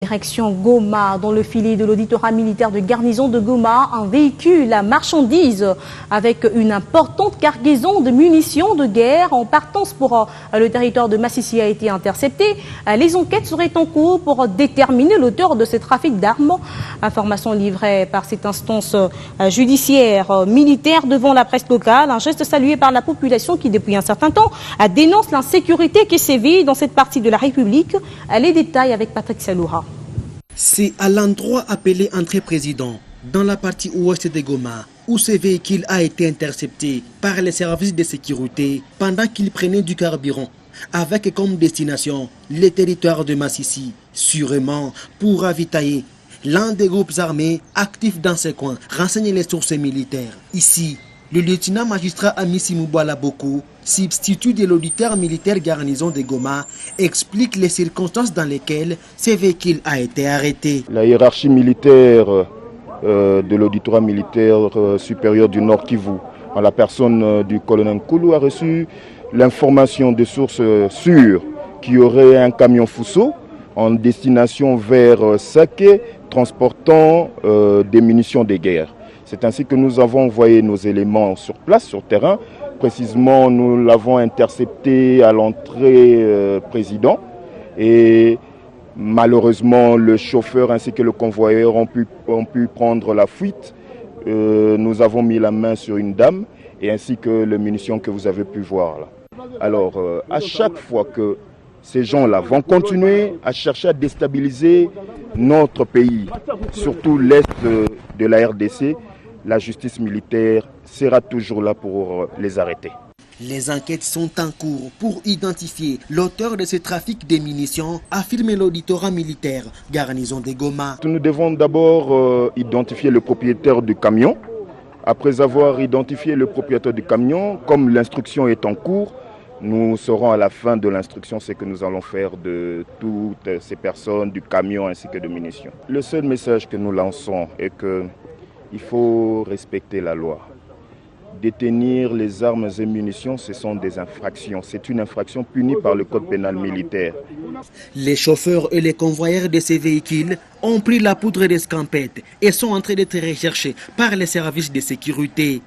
direction Goma, dans le filet de l'auditorat militaire de garnison de Goma, un véhicule à marchandises avec une importante cargaison de munitions de guerre en partance pour le territoire de Massissi a été intercepté. Les enquêtes seraient en cours pour déterminer l'auteur de ce trafic d'armes. Information livrée par cette instance judiciaire militaire devant la presse locale. Un geste salué par la population qui, depuis un certain temps, dénonce l'insécurité qui sévit dans cette partie de la République. Les détails avec Patrick Saloura. C'est à l'endroit appelé Entrée Président, dans la partie ouest de Goma, où ce véhicule a été intercepté par les services de sécurité pendant qu'il prenait du carburant, avec comme destination les territoires de Massissi, sûrement pour ravitailler l'un des groupes armés actifs dans ces coins, renseignent les sources militaires. Ici, le lieutenant magistrat Amissi Mouboala Boko, substitut de l'auditeur militaire garnison de Goma, explique les circonstances dans lesquelles ce véhicule a été arrêté. La hiérarchie militaire de l'auditorat militaire supérieur du Nord Kivu, en la personne du colonel Koulou, a reçu l'information de sources sûres qu'il y aurait un camion Fuso en destination vers Saké transportant des munitions de guerre. C'est ainsi que nous avons envoyé nos éléments sur place, sur terrain. Précisément, nous l'avons intercepté à l'entrée président. Et malheureusement, le chauffeur ainsi que le convoyeur ont pu prendre la fuite. Nous avons mis la main sur une dame et ainsi que les munitions que vous avez pu voir là. Alors, à chaque fois que ces gens-là vont continuer à chercher à déstabiliser notre pays, surtout l'Est de la RDC, la justice militaire sera toujours là pour les arrêter. Les enquêtes sont en cours pour identifier l'auteur de ce trafic de munitions, affirme l'auditorat militaire garnison de Goma. Nous devons d'abord identifier le propriétaire du camion. Après avoir identifié le propriétaire du camion, comme l'instruction est en cours, nous saurons à la fin de l'instruction ce que nous allons faire de toutes ces personnes, du camion ainsi que de munitions. Le seul message que nous lançons est qu'il faut respecter la loi. Détenir les armes et munitions, ce sont des infractions. C'est une infraction punie par le code pénal militaire. Les chauffeurs et les convoyeurs de ces véhicules ont pris la poudre d'escampette et sont en train d'être recherchés par les services de sécurité.